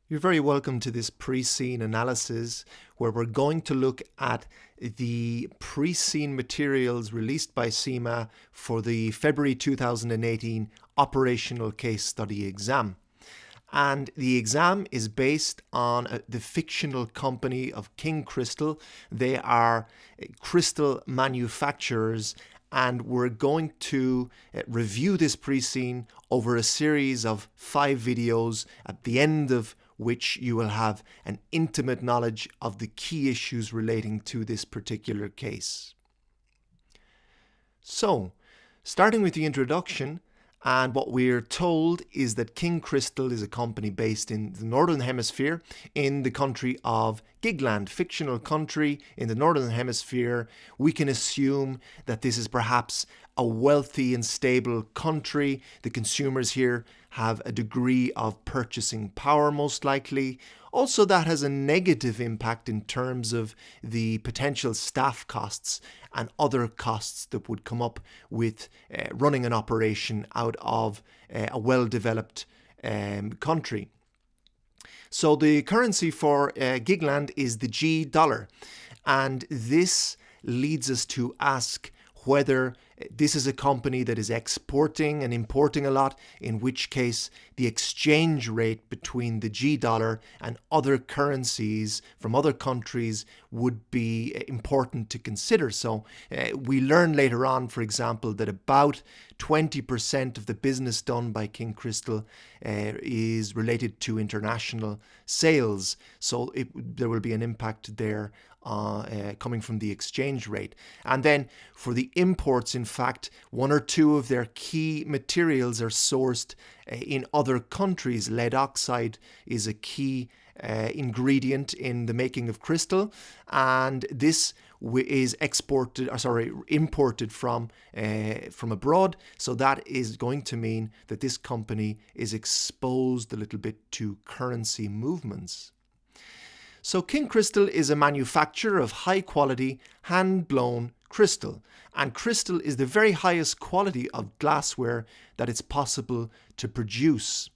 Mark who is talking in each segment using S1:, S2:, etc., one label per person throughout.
S1: You're very welcome to this pre-scene analysis where we're going to look at the pre-scene materials released by CIMA for the February 2018 operational case study exam. And the exam is based on the fictional company of King Crystal. They are crystal manufacturers, and we're going to review this pre-scene over a series of 5 videos, at the end of which you will have an intimate knowledge of the key issues relating to this particular case. So, starting with the introduction, and what we're told is that King Crystal is a company based in the Northern Hemisphere in the country of Gigland, fictional country in the Northern Hemisphere. We can assume that this is perhaps a wealthy and stable country. The consumers here have a degree of purchasing power, most likely. Also, that has a negative impact in terms of the potential staff costs and other costs that would come up with running an operation out of a well-developed country. So the currency for Gigland is the G dollar, and this leads us to ask whether this is a company that is exporting and importing a lot, in which case the exchange rate between the G dollar and other currencies from other countries would be important to consider. So we learn later on, for example, that about 20% of the business done by King Crystal is related to international sales. So there will be an impact there coming from the exchange rate. And then for the imports, in fact, 1 or 2 of their key materials are sourced in other countries. Lead oxide is a key ingredient in the making of crystal, and this is imported from abroad. So that is going to mean that this company is exposed a little bit to currency movements. So King Crystal is a manufacturer of high quality hand-blown crystal, and crystal is the very highest quality of glassware that it's possible to produce.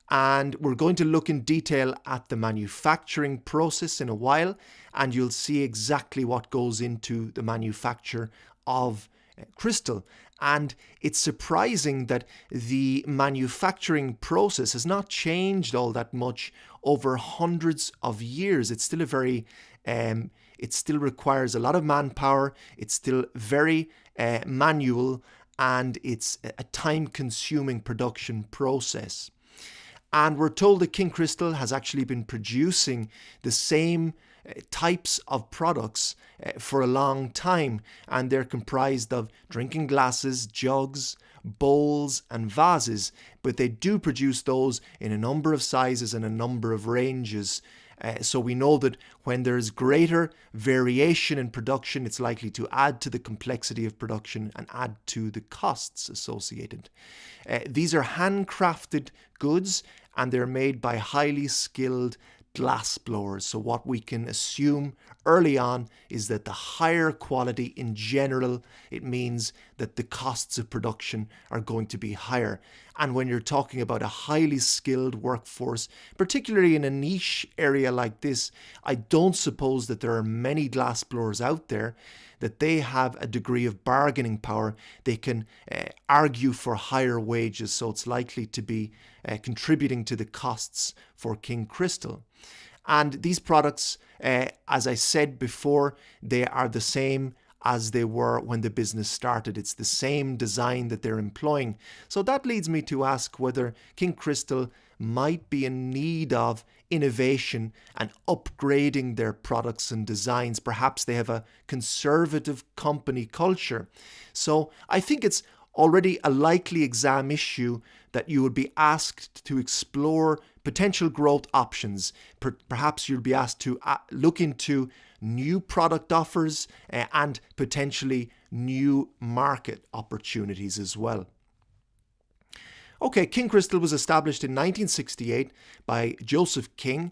S1: And we're going to look in detail at the manufacturing process in a while, and you'll see exactly what goes into the manufacture of crystal. And it's surprising that the manufacturing process has not changed all that much over hundreds of years. It's still it still requires a lot of manpower. It's still very manual, and it's a time-consuming production process. And we're told that King Crystal has actually been producing the same types of products for a long time, and they're comprised of drinking glasses, jugs, bowls and vases, but they do produce those in a number of sizes and a number of ranges. So we know that when there's greater variation in production, it's likely to add to the complexity of production and add to the costs associated. These are handcrafted goods, and they're made by highly skilled glass blowers. So what we can assume early on is that the higher quality in general, it means that the costs of production are going to be higher. And when you're talking about a highly skilled workforce, particularly in a niche area like this, I don't suppose that there are many glass blowers out there that they have a degree of bargaining power. They can argue for higher wages, so it's likely to be contributing to the costs for King Crystal. And these products, as I said before, they are the same as they were when the business started. It's the same design that they're employing. So that leads me to ask whether King Crystal might be in need of innovation and upgrading their products and designs. Perhaps they have a conservative company culture. So I think it's already a likely exam issue that you would be asked to explore potential growth options. Perhaps you'll be asked to look into new product offers and potentially new market opportunities as well. Okay, King Crystal was established in 1968 by Joseph King.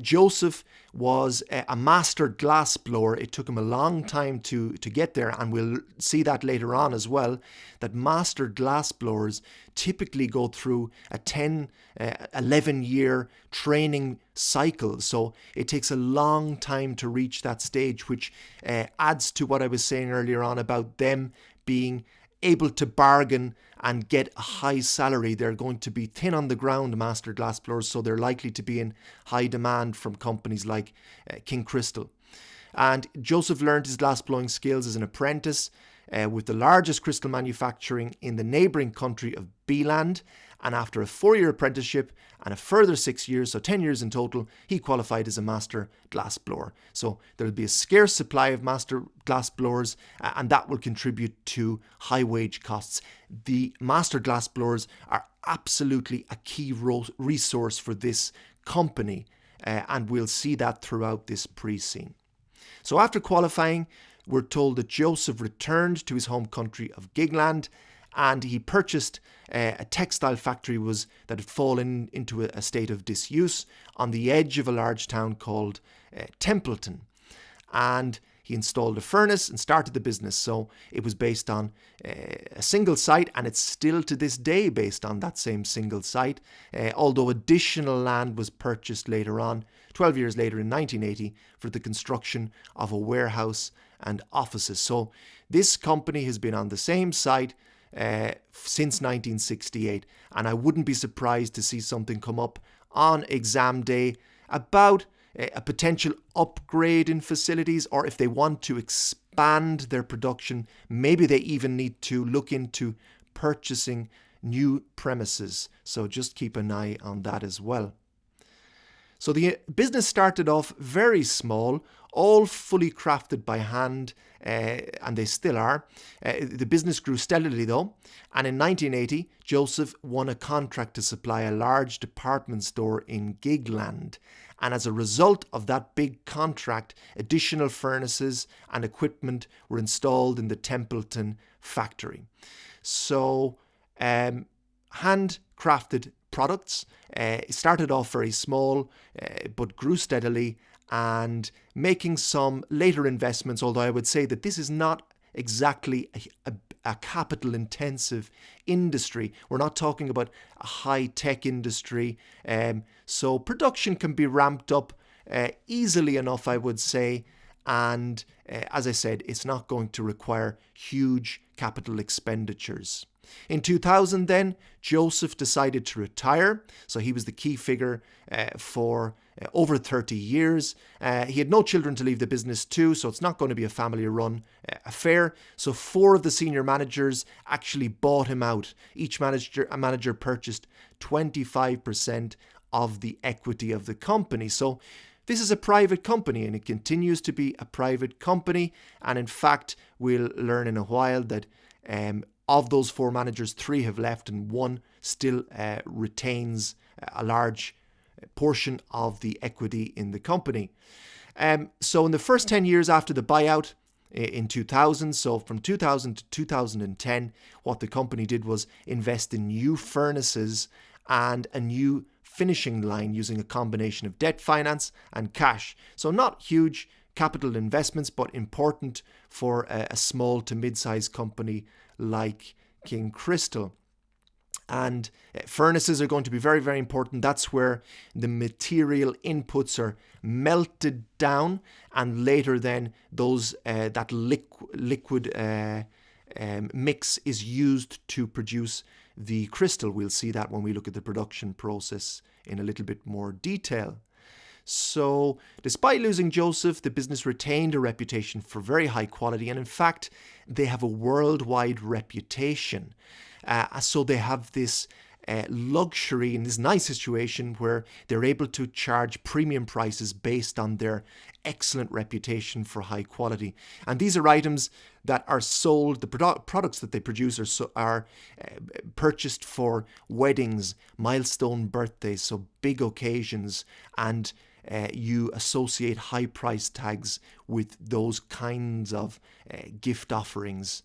S1: Joseph was a master glass blower. It took him a long time to get there, and we'll see that later on as well, that master glass blowers typically go through a 11-year training cycle. So it takes a long time to reach that stage, which adds to what I was saying earlier on about them being able to bargain and get a high salary. They're going to be thin on the ground, master glassblowers, so they're likely to be in high demand from companies like King Crystal. And Joseph learned his glassblowing skills as an apprentice with the largest crystal manufacturing in the neighbouring country of Beeland. And after a 4-year apprenticeship and a further 6 years, so 10 years in total, he qualified as a master glassblower. So there will be a scarce supply of master glassblowers, and that will contribute to high wage costs. The master glassblowers are absolutely a key resource for this company, and we'll see that throughout this pre-scene. So after qualifying, we're told that Joseph returned to his home country of Gigland, and he purchased a textile factory that had fallen into a state of disuse on the edge of a large town called Templeton. And he installed a furnace and started the business. So it was based on a single site, and it's still to this day based on that same single site, although additional land was purchased later on, 12 years later in 1980, for the construction of a warehouse and offices. So this company has been on the same site since 1968, and I wouldn't be surprised to see something come up on exam day about a potential upgrade in facilities, or if they want to expand their production, maybe they even need to look into purchasing new premises. So just keep an eye on that as well. So the business started off very small, all fully crafted by hand, and they still are. The business grew steadily though, and in 1980, Joseph won a contract to supply a large department store in Gigland. And as a result of that big contract, additional furnaces and equipment were installed in the Templeton factory. So, handcrafted products started off very small, but grew steadily, and making some later investments, although I would say that this is not exactly a capital intensive industry. We're not talking about a high tech industry, so production can be ramped up easily enough, I would say, and as I said, it's not going to require huge capital expenditures. In 2000 then, Joseph decided to retire, so he was the key figure for over 30 years. He had no children to leave the business to, so it's not going to be a family-run affair. So 4 of the senior managers actually bought him out. Each manager purchased 25% of the equity of the company. So this is a private company, and it continues to be a private company. And in fact, we'll learn in a while that of those 4 managers, 3 have left and 1 still retains a large portion of the equity in the company. So in the first 10 years after the buyout in 2000, so from 2000 to 2010, what the company did was invest in new furnaces and a new finishing line using a combination of debt finance and cash. So not huge capital investments, but important for a small to mid-sized company like King Crystal. And furnaces are going to be very, very important. That's where the material inputs are melted down, and later then those that liquid mix is used to produce the crystal. We'll see that when we look at the production process in a little bit more detail. So, despite losing Joseph, the business retained a reputation for very high quality, and in fact, they have a worldwide reputation. So they have this luxury in this nice situation where they're able to charge premium prices based on their excellent reputation for high quality. And these are items that are sold, the products that they produce are purchased for weddings, milestone birthdays, so big occasions, and you associate high price tags with those kinds of gift offerings.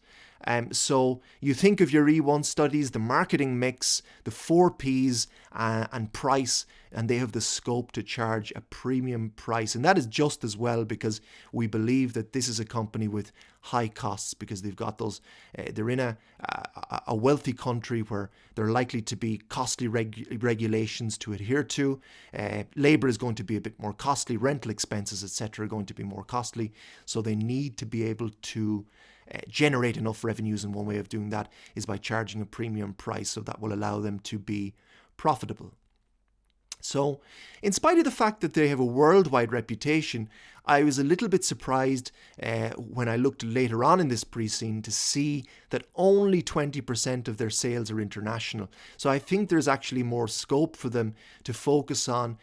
S1: So you think of your E1 studies, the marketing mix, the 4Ps and price, and they have the scope to charge a premium price. And that is just as well because we believe that this is a company with high costs because they've got those, they're in a wealthy country where there are likely to be costly regulations to adhere to. Labour is going to be a bit more costly, rental expenses, etc. are going to be more costly. So they need to be able to generate enough revenues, and one way of doing that is by charging a premium price, so that will allow them to be profitable. So, in spite of the fact that they have a worldwide reputation, I was a little bit surprised when I looked later on in this pre-scene to see that only 20% of their sales are international. So I think there's actually more scope for them to focus on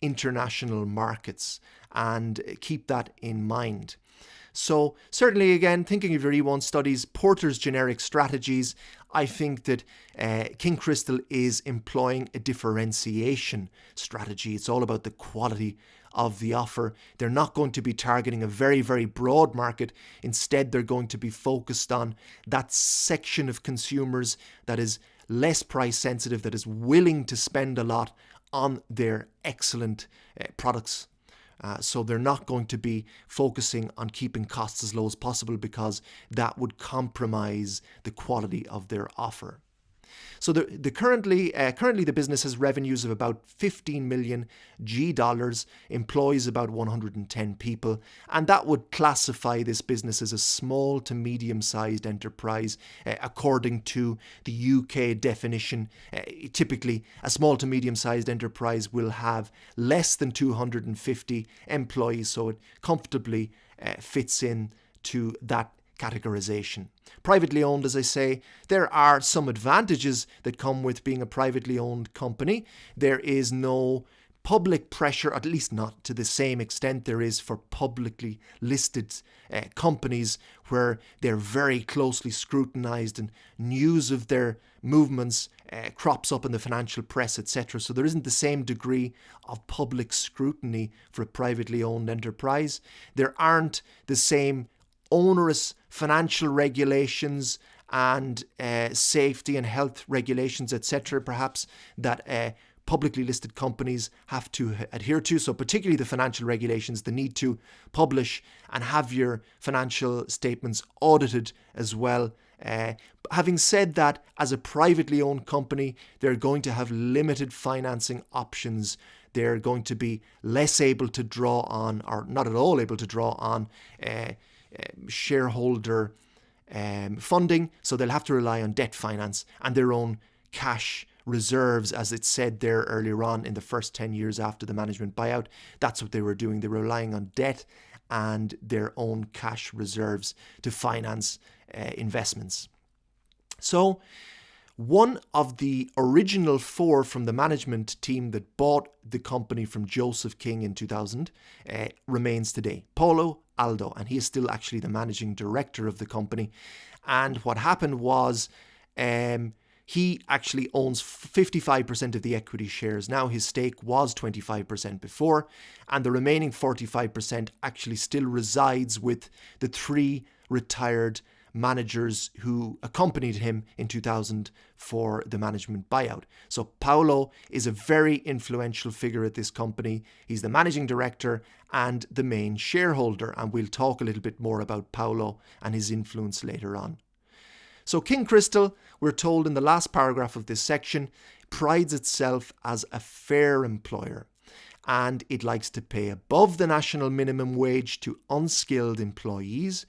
S1: international markets and keep that in mind. So certainly, again, thinking of your E1 studies, Porter's generic strategies, I think that King Crystal is employing a differentiation strategy. It's all about the quality of the offer. They're not going to be targeting a very, very broad market. Instead, they're going to be focused on that section of consumers that is less price sensitive, that is willing to spend a lot on their excellent products. So they're not going to be focusing on keeping costs as low as possible because that would compromise the quality of their offer. So currently the business has revenues of about 15 million G dollars, employs about 110 people, and that would classify this business as a small to medium-sized enterprise according to the UK definition. Typically, a small to medium-sized enterprise will have less than 250 employees, so it comfortably fits in to that categorization. Privately owned, as I say, there are some advantages that come with being a privately owned company. There is no public pressure, at least not to the same extent there is for publicly listed companies, where they're very closely scrutinized and news of their movements crops up in the financial press, etc. So there isn't the same degree of public scrutiny for a privately owned enterprise. There aren't the same onerous financial regulations and safety and health regulations, etc., perhaps, that publicly listed companies have to adhere to. So particularly the financial regulations, the need to publish and have your financial statements audited as well. Having said that, as a privately owned company, they're going to have limited financing options. They're going to be less able to draw on, or not at all able to draw on, shareholder funding, so they'll have to rely on debt finance and their own cash reserves, as it said there earlier on in the first 10 years after the management buyout. That's what they were doing. They were relying on debt and their own cash reserves to finance investments. So one of the original four from the management team that bought the company from Joseph King in 2000 remains today, Paulo Aldo, and he is still actually the managing director of the company. And what happened was he actually owns 55% of the equity shares now. His stake was 25% before, and the remaining 45% actually still resides with the three retired managers who accompanied him in 2000 for the management buyout. So Paulo is a very influential figure at this company. He's the managing director and the main shareholder, and we'll talk a little bit more about Paulo and his influence later on. So King Crystal, we're told in the last paragraph of this section, prides itself as a fair employer, and it likes to pay above the national minimum wage to unskilled employees.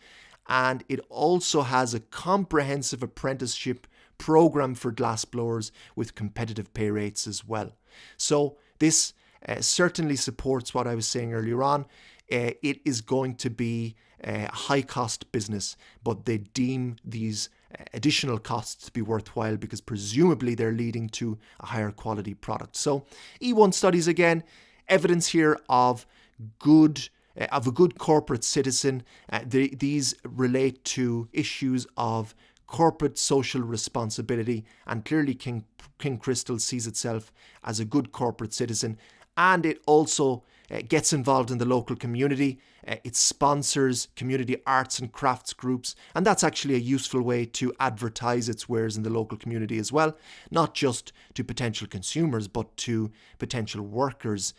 S1: And it also has a comprehensive apprenticeship program for glassblowers with competitive pay rates as well. So this certainly supports what I was saying earlier on. It is going to be a high-cost business, but they deem these additional costs to be worthwhile because presumably they're leading to a higher quality product. So E1 studies, again, evidence here of a good corporate citizen. These relate to issues of corporate social responsibility, and clearly King Crystal sees itself as a good corporate citizen, and it also gets involved in the local community. It sponsors community arts and crafts groups, and that's actually a useful way to advertise its wares in the local community as well, not just to potential consumers but to potential workers.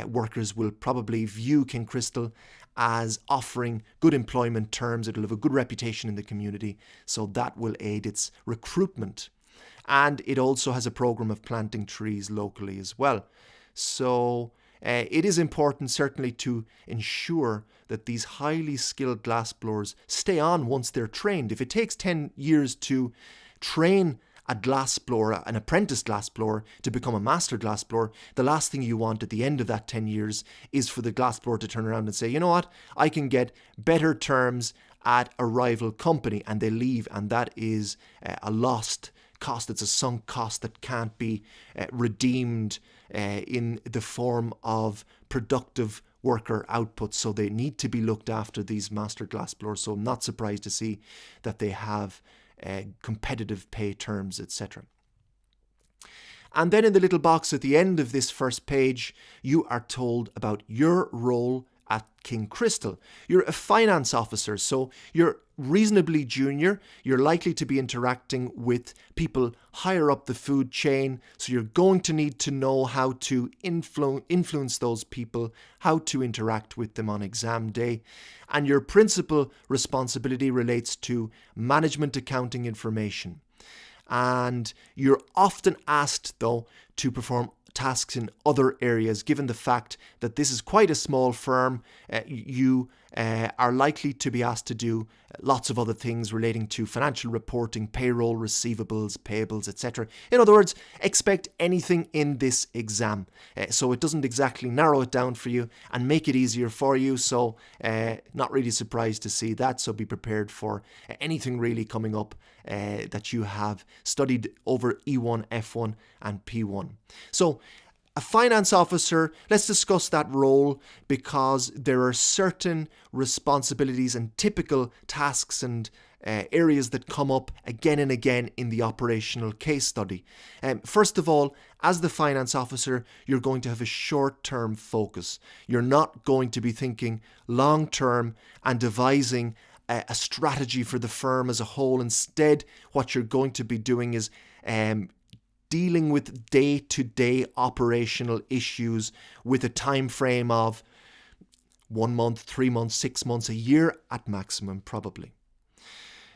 S1: Workers will probably view King Crystal as offering good employment terms. It'll have a good reputation in the community, so that will aid its recruitment. And it also has a program of planting trees locally as well. So it is important certainly to ensure that these highly skilled glassblowers stay on once they're trained. If it takes 10 years to train a glassblower, an apprentice glassblower, to become a master glassblower, the last thing you want at the end of that 10 years is for the glassblower to turn around and say, you know what, I can get better terms at a rival company, and they leave, and that is a lost cost. It's a sunk cost that can't be redeemed in the form of productive worker output. So they need to be looked after, these master glassblowers. So I'm not surprised to see that they have competitive pay terms, etc. And then in the little box at the end of this first page, you are told about your role at King Crystal. You're a finance officer, so you're reasonably junior. You're likely to be interacting with people higher up the food chain, so you're going to need to know how to influence those people, how to interact with them on exam day. And your principal responsibility relates to management accounting information. And you're often asked, though, to perform tasks in other areas. Given the fact that this is quite a small firm, you are likely to be asked to do lots of other things relating to financial reporting, payroll, receivables, payables, etc. In other words, expect anything in this exam. So it doesn't exactly narrow it down for you and make it easier for you. So not really surprised to see that. So be prepared for anything really coming up that you have studied over E1, F1 and P1. So a finance officer, let's discuss that role, because there are certain responsibilities and typical tasks and areas that come up again and again in the operational case study. First of all, as the finance officer, you're going to have a short-term focus. You're not going to be thinking long-term and devising a strategy for the firm as a whole. Instead, what you're going to be doing is dealing with day-to-day operational issues with a time frame of 1 month, 3 months, 6 months, a year at maximum, probably.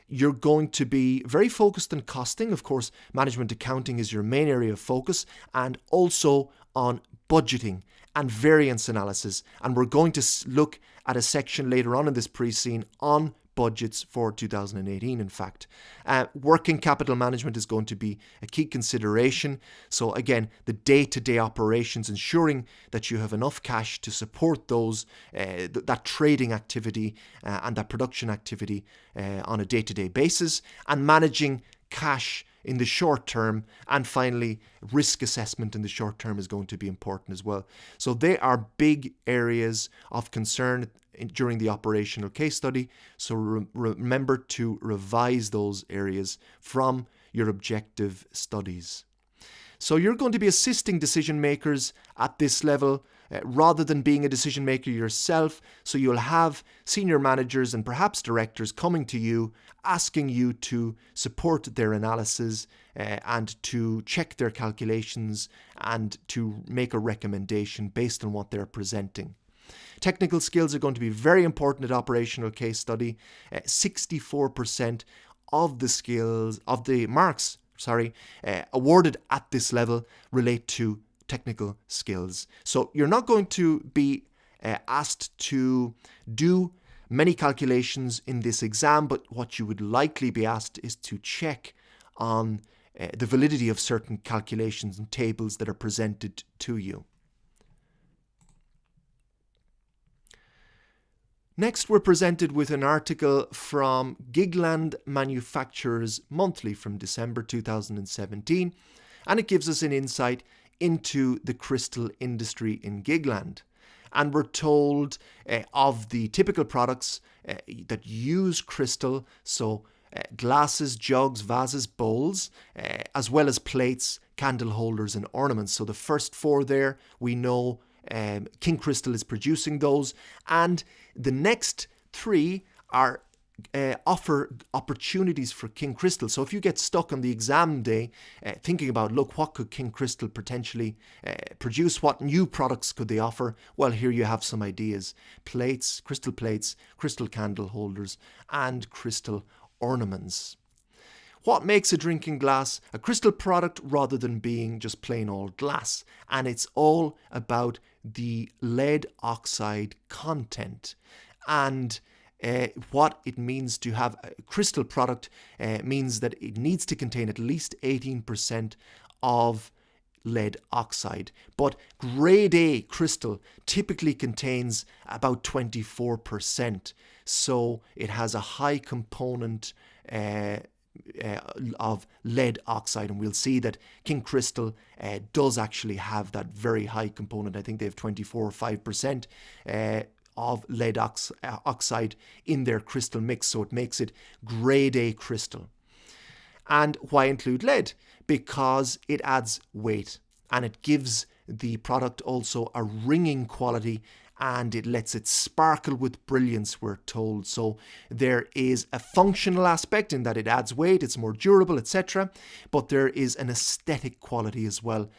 S1: You're going to be very focused on costing. Of course, management accounting is your main area of focus, and also on budgeting and variance analysis. And we're going to look at a section later on in this pre-scene on budgets for 2018, in fact. Working capital management is going to be a key consideration. So again, the day-to-day operations, ensuring that you have enough cash to support those that trading activity and that production activity on a day-to-day basis, and managing cash in the short term. And finally, risk assessment in the short term is going to be important as well. So they are big areas of concern during the operational case study. So remember to revise those areas from your objective studies. So you're going to be assisting decision makers at this level rather than being a decision maker yourself. So you'll have senior managers and perhaps directors coming to you, asking you to support their analysis and to check their calculations and to make a recommendation based on what they're presenting. Technical skills are going to be very important at operational case study. 64% of the skills, of the marks, awarded at this level relate to technical skills. So you're not going to be asked to do many calculations in this exam, but what you would likely be asked is to check on the validity of certain calculations and tables that are presented to you. Next, we're presented with an article from Gigland Manufacturers Monthly from December 2017, and it gives us an insight into the crystal industry in Gigland. And we're told of the typical products that use crystal, so glasses, jugs, vases, bowls, as well as plates, candle holders and ornaments. So the first four there we know King Crystal is producing those, and the next 3 are offer opportunities for King Crystal. So if you get stuck on the exam day thinking about, look, what could King Crystal potentially produce? What new products could they offer? Well, here you have some ideas. Plates, crystal candle holders, and crystal ornaments. What makes a drinking glass a crystal product rather than being just plain old glass? And it's all about the lead oxide content. And what it means to have a crystal product means that it needs to contain at least 18% of lead oxide. But grade A crystal typically contains about 24%. So it has a high component of lead oxide, and we'll see that King Crystal does actually have that very high component. I think they have 24 or 5% of lead oxide in their crystal mix, so it makes it grade A crystal. And why include lead? Because it adds weight, and it gives the product also a ringing quality, and it lets it sparkle with brilliance, we're told. So there is a functional aspect in that it adds weight, it's more durable, etc. But there is an aesthetic quality as well.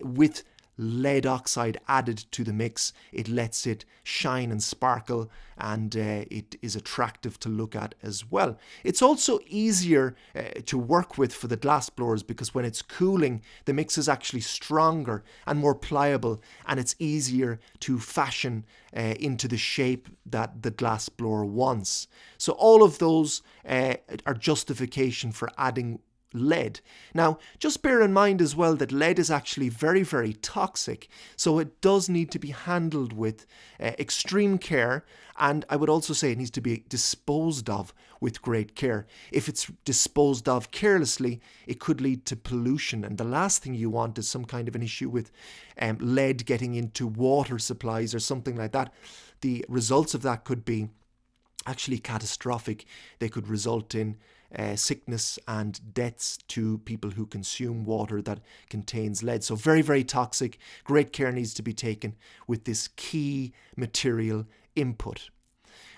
S1: With lead oxide added to the mix, it lets it shine and sparkle, and it is attractive to look at as well. It's also easier to work with for the glass blowers, because when it's cooling, the mix is actually stronger and more pliable, and it's easier to fashion into the shape that the glass blower wants. So all of those are justification for adding lead. Now, just bear in mind as well that lead is actually very, very toxic, so it does need to be handled with extreme care, and I would also say it needs to be disposed of with great care. If it's disposed of carelessly, it could lead to pollution, and the last thing you want is some kind of an issue with lead getting into water supplies or something like that. The results of that could be actually catastrophic. They could result in sickness and deaths to people who consume water that contains lead. So very, very toxic. Great care needs to be taken with this key material input.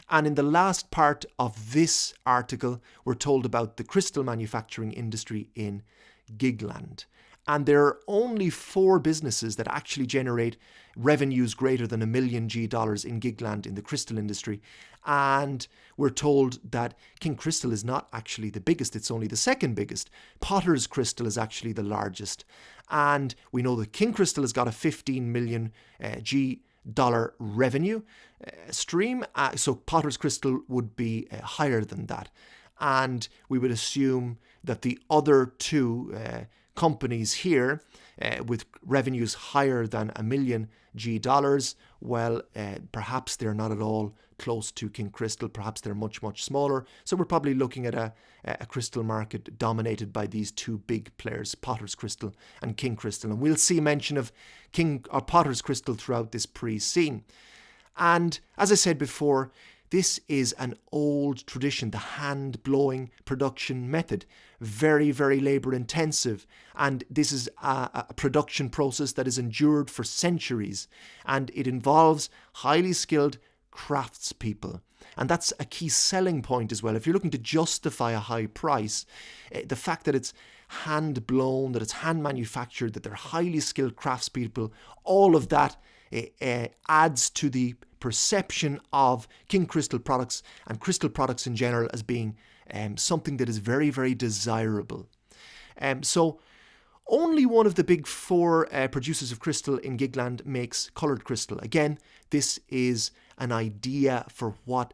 S1: And in the last part of this article, we're told about the crystal manufacturing industry in Gigland. And there are only 4 businesses that actually generate revenues greater than $1 million in Gigland in the crystal industry. And we're told that King Crystal is not actually the biggest, it's only the second biggest. Potter's Crystal is actually the largest. And we know that King Crystal has got a $15 million revenue stream. So Potter's Crystal would be higher than that. And we would assume that the other 2 companies here with revenues higher than $1 million, well, perhaps they're not at all close to King Crystal. Perhaps they're much, much smaller. So we're probably looking at a crystal market dominated by these 2 big players, Potter's Crystal and King Crystal. And we'll see mention of Potter's Crystal throughout this pre-scene. And as I said before, this is an old tradition, the hand blowing production method. Very, very labour intensive. And this is a production process that is endured for centuries. And it involves highly skilled craftspeople. And that's a key selling point as well. If you're looking to justify a high price, the fact that it's hand blown, that it's hand manufactured, that they're highly skilled craftspeople, all of that adds to the perception of King Crystal products and crystal products in general as being something that is very, very desirable. So only one of the big 4 producers of crystal in Gigland makes coloured crystal. Again, this is an idea for what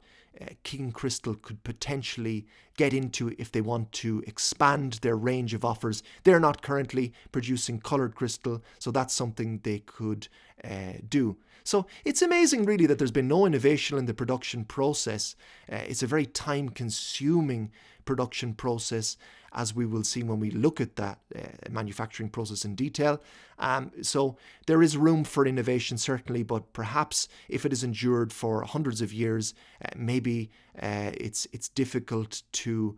S1: King Crystal could potentially get into if they want to expand their range of offers. They're not currently producing coloured crystal, so that's something they could do. So it's amazing really that there's been no innovation in the production process. It's a very time-consuming production process, as we will see when we look at that manufacturing process in detail. So there is room for innovation, certainly, but perhaps if it is endured for hundreds of years, maybe it's difficult to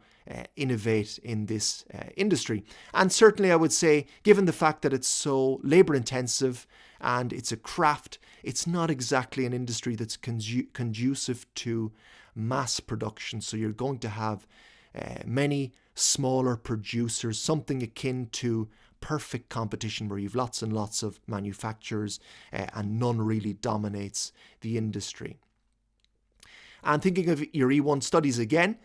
S1: innovate in this industry. And certainly I would say, given the fact that it's so labor intensive and it's a craft, it's not exactly an industry that's conducive to mass production. So you're going to have many smaller producers, something akin to perfect competition where you've lots and lots of manufacturers and none really dominates the industry. And thinking of your E1 studies again,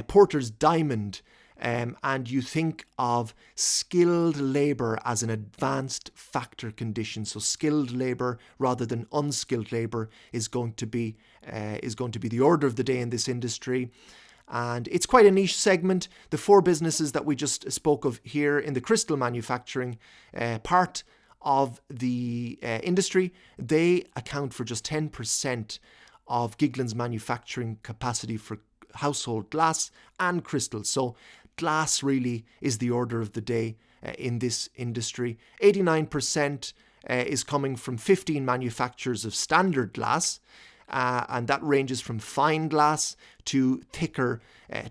S1: Porter's Diamond, and you think of skilled labour as an advanced factor condition. So skilled labour rather than unskilled labour is going to be the order of the day in this industry. And it's quite a niche segment. The 4 businesses that we just spoke of here in the crystal manufacturing part of the industry, they account for just 10% of Giglin's manufacturing capacity for household glass and crystal. So glass really is the order of the day in this industry. 89% is coming from 15 manufacturers of standard glass, and that ranges from fine glass to thicker,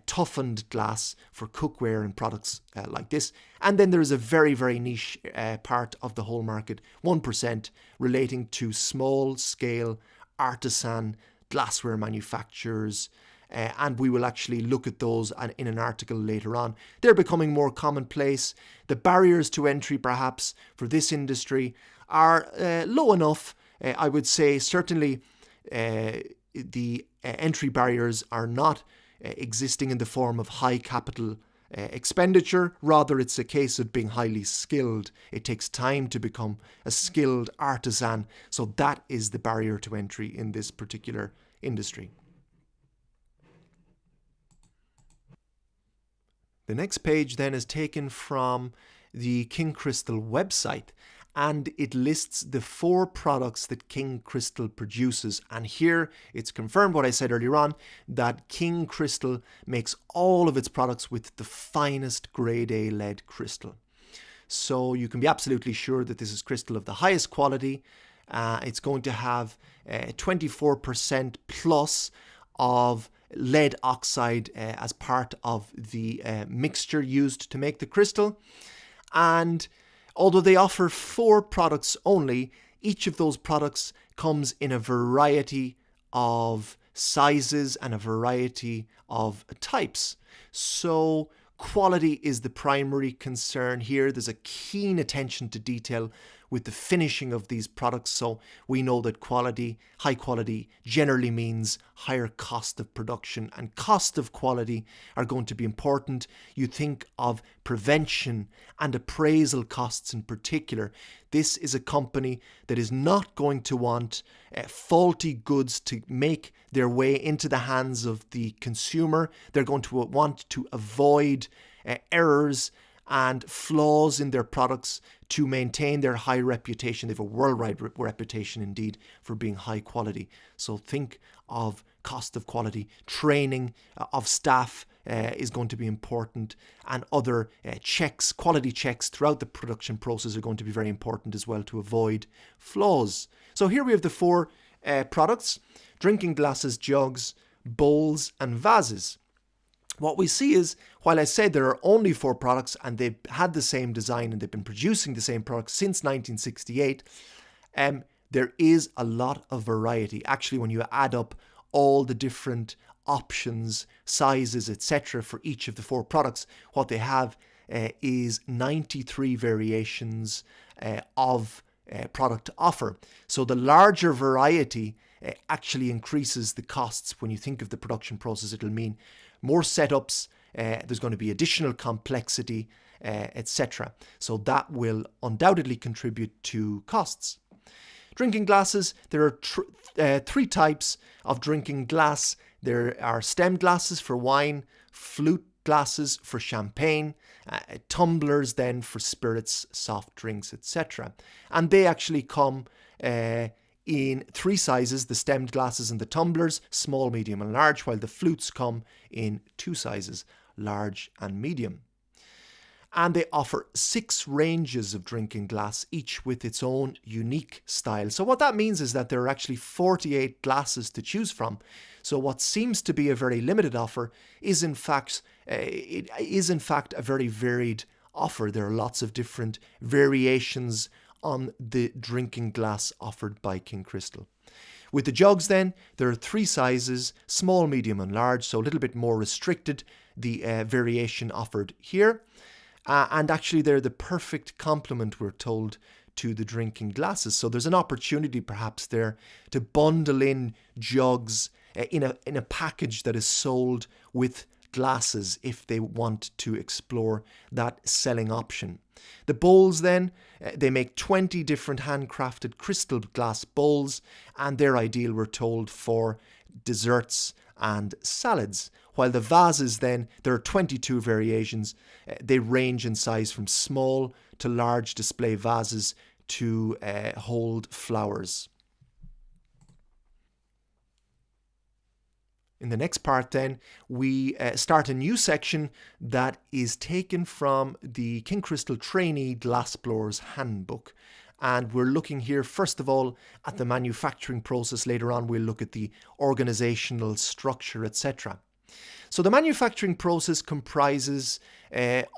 S1: toughened glass for cookware and products like this. And then there is a very, very niche part of the whole market, 1%, relating to small-scale artisan glassware manufacturers, and we will actually look at those in an article later on. They're becoming more commonplace. The barriers to entry, perhaps, for this industry are low enough. I would say certainly the entry barriers are not existing in the form of high capital expenditure. Rather, it's a case of being highly skilled. It takes time to become a skilled artisan. So that is the barrier to entry in this particular industry. The next page then is taken from the King Crystal website, and it lists the 4 products that King Crystal produces. And here it's confirmed what I said earlier on, that King Crystal makes all of its products with the finest grade A lead crystal. So you can be absolutely sure that this is crystal of the highest quality. It's going to have 24% plus of lead oxide as part of the mixture used to make the crystal. And although they offer 4 products only, each of those products comes in a variety of sizes and a variety of types. So quality is the primary concern here. There's a keen attention to detail with the finishing of these products. So we know that quality, high quality, generally means higher cost of production, and cost of quality are going to be important. You think of prevention and appraisal costs in particular. This is a company that is not going to want faulty goods to make their way into the hands of the consumer. They're going to want to avoid errors and flaws in their products to maintain their high reputation. They have a worldwide reputation indeed for being high quality. So think of cost of quality. Training of staff is going to be important, and other checks, quality checks throughout the production process are going to be very important as well to avoid flaws. So here we have the 4 products: drinking glasses, jugs, bowls and vases. What we see is, while I said there are only 4 products and they've had the same design and they've been producing the same products since 1968, there is a lot of variety. Actually, when you add up all the different options, sizes, etc. for each of the 4 products, what they have is 93 variations of product to offer. So the larger variety actually increases the costs. When you think of the production process, it'll mean more setups, there's going to be additional complexity, etc. So that will undoubtedly contribute to costs. Drinking glasses, there are 3 types of drinking glass. There are stemmed glasses for wine, flute glasses for champagne, tumblers then for spirits, soft drinks, etc. And they actually come in 3 sizes: the stemmed glasses and the tumblers, small, medium and large, while the flutes come in 2 sizes, large and medium. And they offer 6 ranges of drinking glass, each with its own unique style. So what that means is that there are actually 48 glasses to choose from. So what seems to be a very limited offer is in fact it is in fact a very varied offer. There are lots of different variations on the drinking glass offered by King Crystal. With the jugs then, there are 3 sizes, small, medium and large, so a little bit more restricted, the variation offered here. And actually they're the perfect complement, we're told, to the drinking glasses. So there's an opportunity perhaps there to bundle in jugs in a package that is sold with glasses if they want to explore that selling option. The bowls then, they make 20 different handcrafted crystal glass bowls, and they're ideal, we're told, for desserts and salads. While the vases then, there are 22 variations. They range in size from small to large display vases to hold flowers. In the next part then, we start a new section that is taken from the King Crystal Trainee Glassblower's Handbook. And we're looking here, first of all, at the manufacturing process. Later on, we'll look at the organizational structure, etc. So the manufacturing process comprises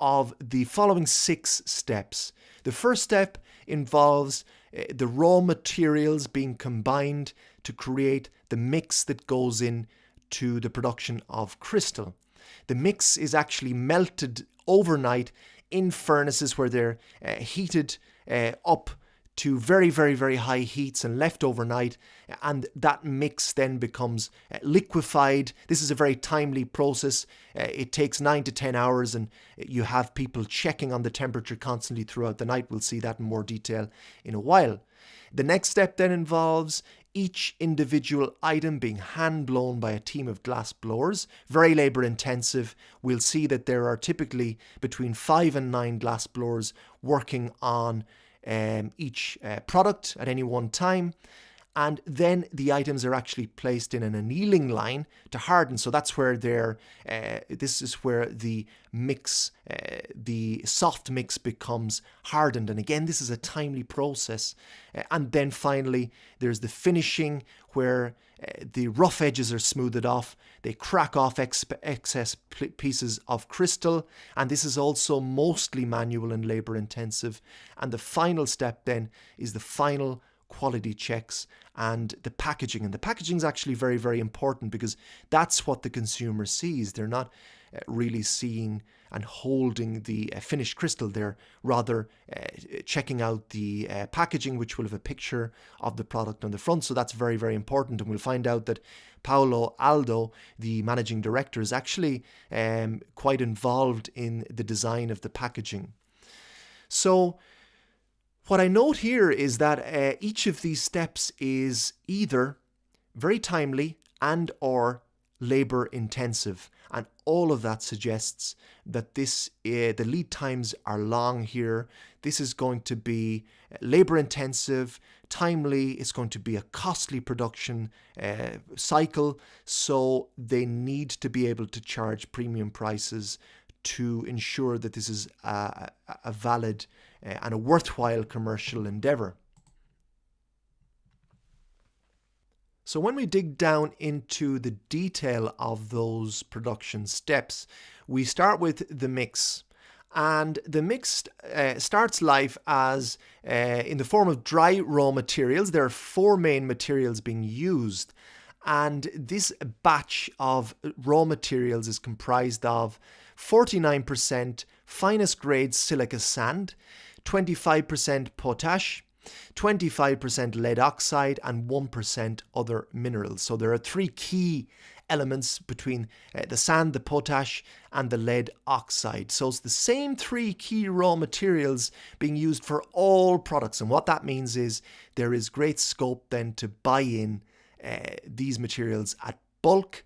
S1: of the following 6 steps. The first step involves the raw materials being combined to create the mix that goes in to the production of crystal. The mix is actually melted overnight in furnaces where they're heated up to very, very, very high heats and left overnight, and that mix then becomes liquefied. This is a very timely process. It takes 9 to 10 hours, and you have people checking on the temperature constantly throughout the night. We'll see that in more detail in a while. The next step then involves each individual item being hand blown by a team of glass blowers. Very labour intensive. We'll see that there are typically between 5 and 9 glass blowers working on each product at any one time. And then the items are actually placed in an annealing line to harden. So that's where this is where the mix, the soft mix becomes hardened. And again, this is a timely process. And then finally, there's the finishing where the rough edges are smoothed off. They crack off excess pieces of crystal. And this is also mostly manual and labor intensive. And the final step then is the final quality checks and the packaging. And the packaging is actually very, very important because that's what the consumer sees. They're not really seeing and holding the finished crystal. They're rather checking out the packaging, which will have a picture of the product on the front. So that's very, very important. And we'll find out that Paolo Aldo, the managing director, is actually quite involved in the design of the packaging. So what I note here is that each of these steps is either very timely and or labor intensive, and all of that suggests that the lead times are long here. This is going to be labor intensive, timely. It's going to be a costly production cycle, so they need to be able to charge premium prices to ensure that this is a valid and a worthwhile commercial endeavour. So when we dig down into the detail of those production steps, we start with the mix. And the mix starts life as in the form of dry raw materials. There are 4 main materials being used. And this batch of raw materials is comprised of 49% finest grade silica sand, 25% potash, 25% lead oxide, and 1% other minerals. So there are 3 key elements between the sand, the potash, and the lead oxide. So it's the same 3 key raw materials being used for all products. And what that means is there is great scope then to buy in these materials at bulk,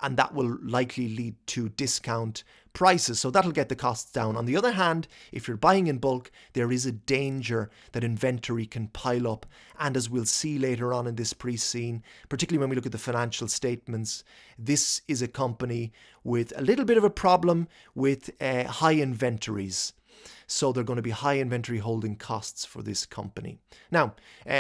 S1: and that will likely lead to discount prices. So that'll get the costs down. On the other hand, if you're buying in bulk, there is a danger that inventory can pile up. And as we'll see later on in this pre-scene, particularly when we look at the financial statements, this is a company with a little bit of a problem with high inventories. So they're going to be high inventory holding costs for this company. Now,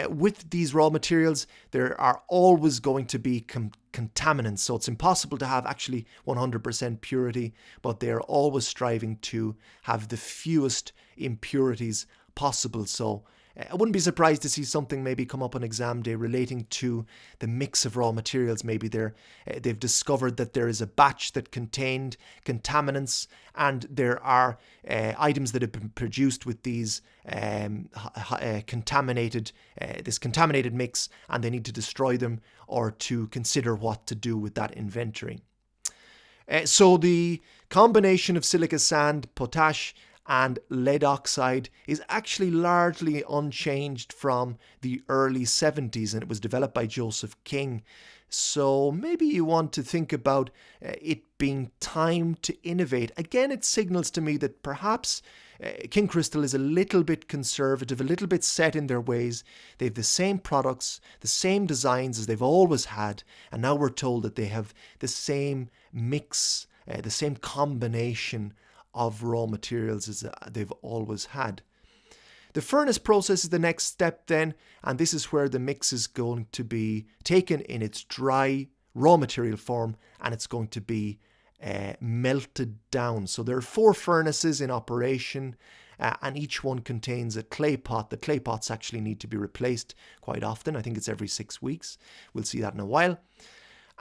S1: with these raw materials, there are always going to be contaminants. So it's impossible to have actually 100% purity, but they're always striving to have the fewest impurities possible. So I wouldn't be surprised to see something maybe come up on exam day relating to the mix of raw materials. Maybe they've discovered that there is a batch that contained contaminants, and there are items that have been produced with these contaminated mix, and they need to destroy them or to consider what to do with that inventory. So the combination of silica sand, potash, and lead oxide is actually largely unchanged from the early 70s, and it was developed by Joseph King. So maybe you want to think about it being time to innovate. Again, it signals to me that perhaps King Crystal is a little bit conservative, a little bit set in their ways. They have the same products, the same designs as they've always had, and now we're told that they have the same mix, the same combination of raw materials as they've always had. The furnace process is the next step then, and this is where the mix is going to be taken in its dry raw material form, and it's going to be melted down. So there are 4 furnaces in operation, and each one contains a clay pot. The clay pots actually need to be replaced quite often. I think it's every 6 weeks. We'll see that in a while.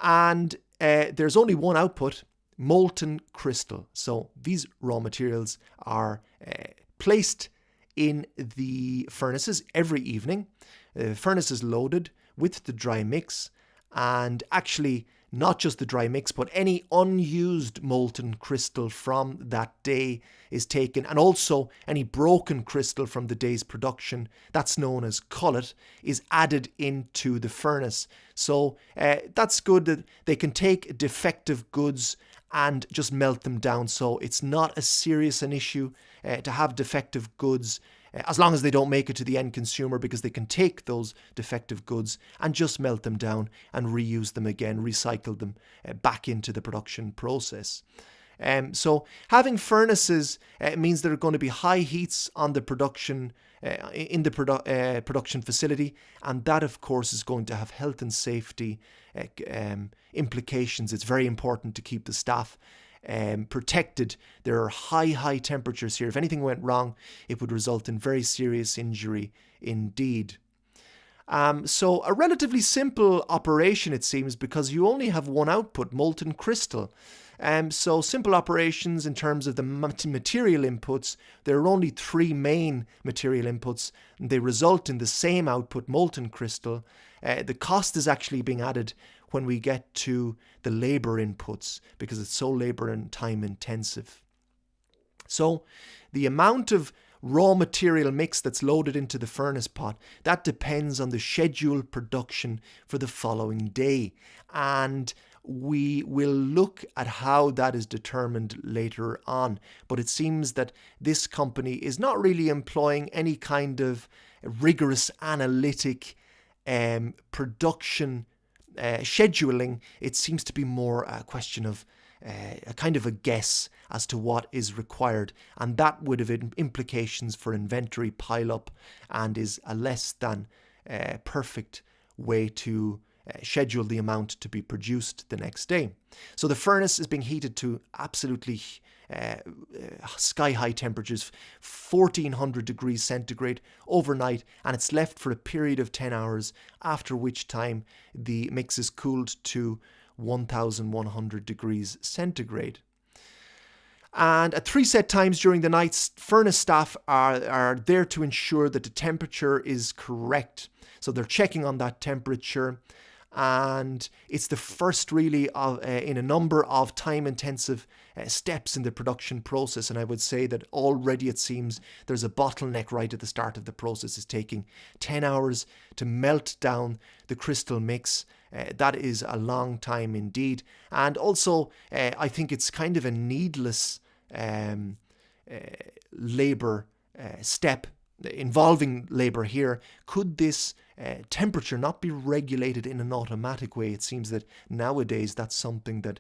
S1: And there's only one output: molten crystal. So these raw materials are placed in the furnaces every evening. The furnace is loaded with the dry mix, and actually not just the dry mix, but any unused molten crystal from that day is taken, and also any broken crystal from the day's production, that's known as cullet, is added into the furnace. So that's good that they can take defective goods and just melt them down. So it's not as serious an issue to have defective goods, as long as they don't make it to the end consumer, because they can take those defective goods and just melt them down and reuse them again, recycle them back into the production process. So having furnaces means there are going to be high heats on the production in the production facility, and that of course is going to have health and safety implications. It's very important to keep the staff protected. There are high temperatures here. If anything went wrong, it would result in very serious injury indeed. So a relatively simple operation, it seems, because you only have one output: molten crystal. So simple operations in terms of the material inputs. There are only 3 main material inputs, and they result in the same output: molten crystal. The cost is actually being added when we get to the labor inputs, because it's so labor and time intensive. So the amount of raw material mix that's loaded into the furnace pot, that depends on the scheduled production for the following day, and we will look at how that is determined later on. But it seems that this company is not really employing any kind of rigorous analytic production scheduling. It seems to be more a question of a kind of a guess as to what is required, and that would have implications for inventory pile-up, and is a less than perfect way to schedule the amount to be produced the next day. So the furnace is being heated to absolutely sky-high temperatures, 1400 degrees centigrade overnight, and it's left for a period of 10 hours, after which time the mix is cooled to 1100 degrees centigrade. And at 3 set times during the night, furnace staff are there to ensure that the temperature is correct. So they're checking on that temperature, and it's the first really in a number of time-intensive steps in the production process. And I would say that already it seems there's a bottleneck right at the start of the process. It's taking 10 hours to melt down the crystal mix. That is a long time indeed. And also, I think it's kind of a needless labor step, involving labor here. Could this temperature not be regulated in an automatic way. It seems that nowadays that's something that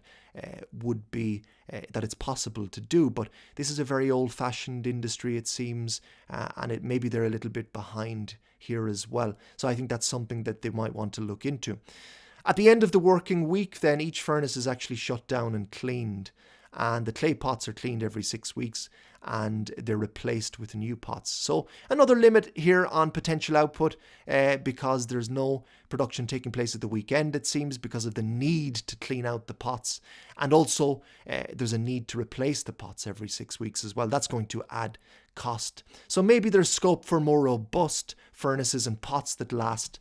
S1: would be that it's possible to do, but this is a very old-fashioned industry, it seems, and maybe they're a little bit behind here as well. So I think that's something that they might want to look into. At the end of the working week, then, each furnace is actually shut down and cleaned, and the clay pots are cleaned every 6 weeks, and they're replaced with new pots. So another limit here on potential output, because there's no production taking place at the weekend, it seems, because of the need to clean out the pots, and also there's a need to replace the pots every 6 weeks as well. That's going to add cost. So maybe there's scope for more robust furnaces and pots that last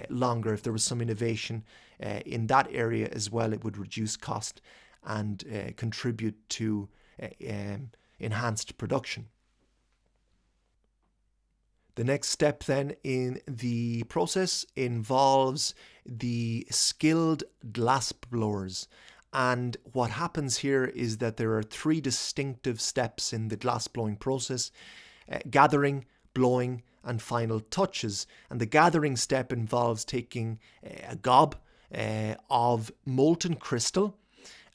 S1: longer. If there was some innovation in that area as well, it would reduce cost and contribute to enhanced production. The next step then in the process involves the skilled glass blowers. And what happens here is that there are 3 distinctive steps in the glass blowing process: gathering, blowing, and final touches. And the gathering step involves taking a gob of molten crystal,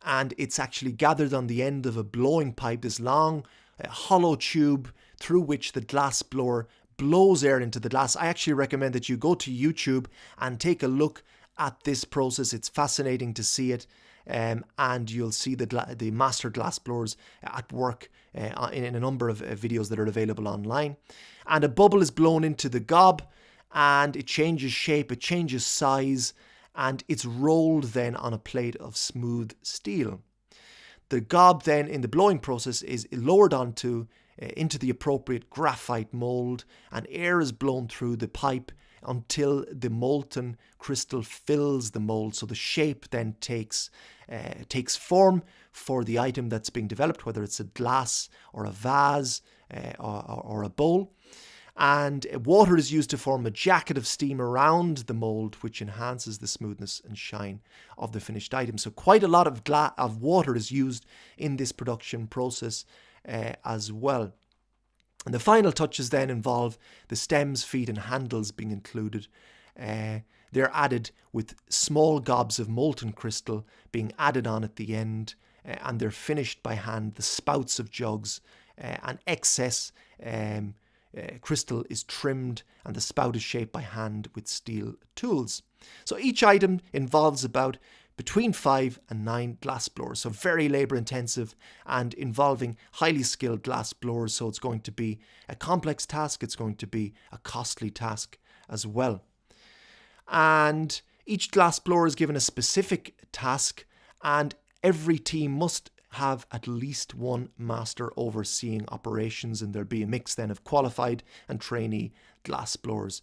S1: and it's actually gathered on the end of a blowing pipe, this long hollow tube through which the glass blower blows air into the glass. I actually recommend that you go to YouTube and take a look at this process. It's fascinating to see it, and you'll see the master glass blowers at work in a number of videos that are available online. And a bubble is blown into the gob, and it changes shape, it changes size, and it's rolled then on a plate of smooth steel. The gob then in the blowing process is lowered into the appropriate graphite mold, and air is blown through the pipe until the molten crystal fills the mold. So the shape then takes form for the item that's being developed, whether it's a glass or a vase or a bowl. And water is used to form a jacket of steam around the mold, which enhances the smoothness and shine of the finished item. So quite a lot of water is used in this production process as well. And the final touches then involve the stems, feet, and handles being included. They're added with small gobs of molten crystal being added on at the end, and they're finished by hand. The spouts of jugs and excess crystal is trimmed, and the spout is shaped by hand with steel tools. So each item involves about between 5 and 9 glass blowers, so very labour intensive and involving highly skilled glass blowers. So it's going to be a complex task, it's going to be a costly task as well. And each glass blower is given a specific task, and every team must have at least one master overseeing operations, and there'll be a mix then of qualified and trainee glass blowers.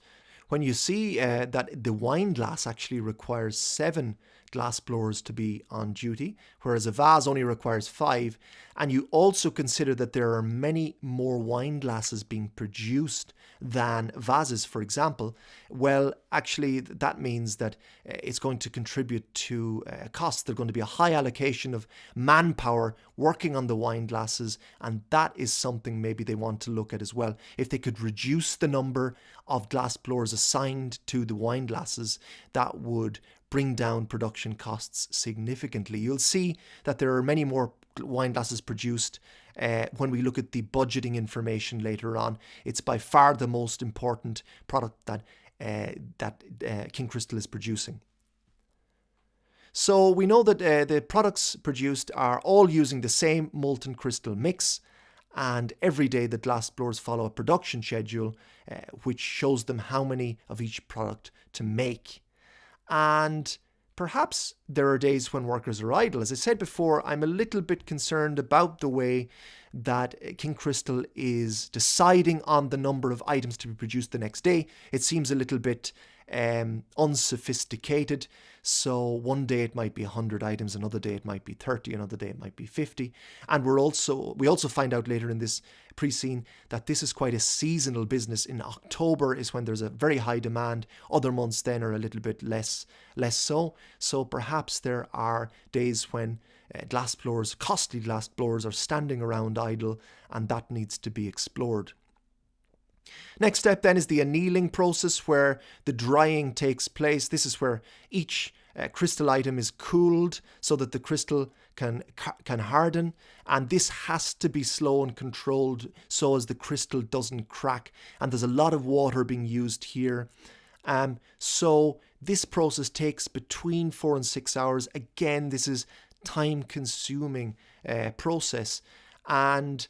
S1: When you see that the wine glass actually requires 7 glass blowers to be on duty, whereas a vase only requires 5, and you also consider that there are many more wine glasses being produced than vases, for example, well, actually that means that it's going to contribute to costs. There's going to be a high allocation of manpower working on the wine glasses, and that is something maybe they want to look at as well. If they could reduce the number of glass blowers assigned to the wine glasses, that would bring down production costs significantly. You'll see that there are many more wine glasses produced when we look at the budgeting information later on. It's by far the most important product that King Crystal is producing. So we know that the products produced are all using the same molten crystal mix, and every day the glass blowers follow a production schedule which shows them how many of each product to make. And perhaps there are days when workers are idle. As I said before, I'm a little bit concerned about the way that King Crystal is deciding on the number of items to be produced the next day. It seems a little bit unsophisticated. So one day it might be 100 items, another day it might be 30, another day it might be 50. And we also find out later in this pre-scene that this is quite a seasonal business. In October is when there's a very high demand. Other months then are a little bit less so. So perhaps there are days when glass blowers, costly glass blowers, are standing around idle, and that needs to be explored. Next step then is the annealing process, where the drying takes place. This is where each crystal item is cooled so that the crystal can harden, and this has to be slow and controlled so as the crystal doesn't crack, and there's a lot of water being used here. So this process takes between 4 and 6 hours. Again, this is time consuming process, and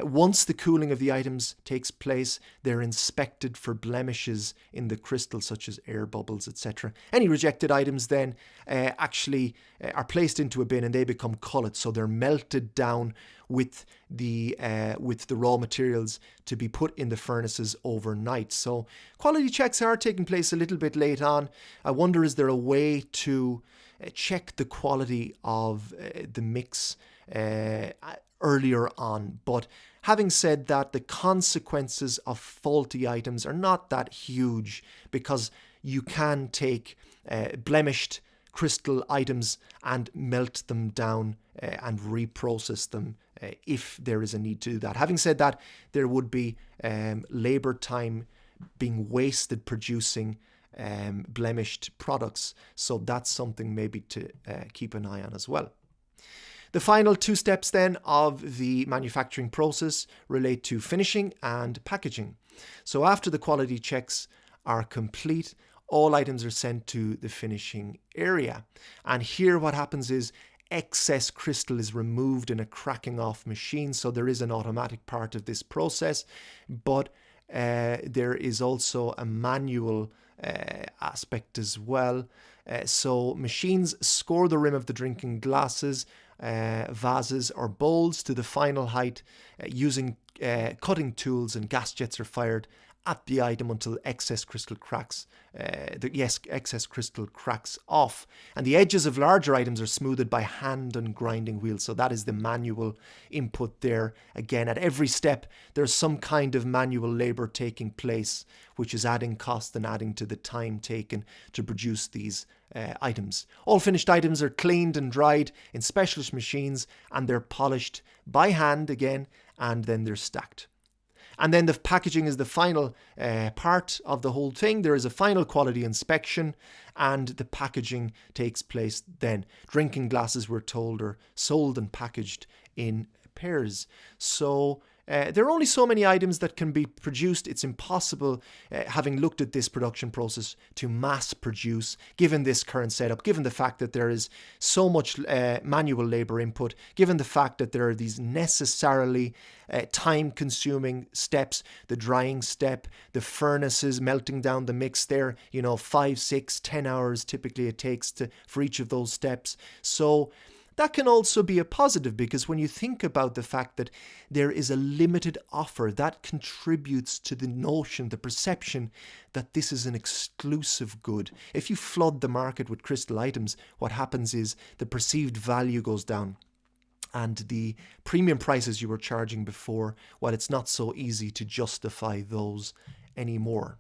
S1: once the cooling of the items takes place, they're inspected for blemishes in the crystal, such as air bubbles, etc. Any rejected items then actually are placed into a bin, and they become cullets. So they're melted down with the raw materials to be put in the furnaces overnight. So quality checks are taking place a little bit late on. I wonder, is there a way to check the quality of the mix earlier on? But having said that, the consequences of faulty items are not that huge, because you can take blemished crystal items and melt them down and reprocess them if there is a need to do that. Having said that, there would be labor time being wasted producing blemished products, so that's something maybe to keep an eye on as well. The final 2 steps then of the manufacturing process relate to finishing and packaging. So after the quality checks are complete, all items are sent to the finishing area. And here what happens is excess crystal is removed in a cracking off machine. So there is an automatic part of this process, but there is also a manual aspect as well. So machines score the rim of the drinking glasses, vases or bowls to the final height using cutting tools, and gas jets are fired at the item until excess crystal cracks. Excess crystal cracks off, and the edges of larger items are smoothed by hand and grinding wheels. So that is the manual input there. Again, at every step there's some kind of manual labor taking place, which is adding cost and adding to the time taken to produce these items. All finished items are cleaned and dried in specialist machines, and they're polished by hand again, and then they're stacked. And then the packaging is the final part of the whole thing. There is a final quality inspection, and the packaging takes place then. Drinking glasses, we're told, are sold and packaged in pairs. So there are only so many items that can be produced. It's impossible, having looked at this production process, to mass produce given this current setup, given the fact that there is so much manual labor input, given the fact that there are these necessarily time-consuming steps, the drying step, the furnaces melting down the mix there, 5, 6, 10 hours typically it takes for each of those steps. So that can also be a positive, because when you think about the fact that there is a limited offer, that contributes to the notion, the perception that this is an exclusive good. If you flood the market with crystal items, what happens is the perceived value goes down, and the premium prices you were charging before, well, it's not so easy to justify those anymore.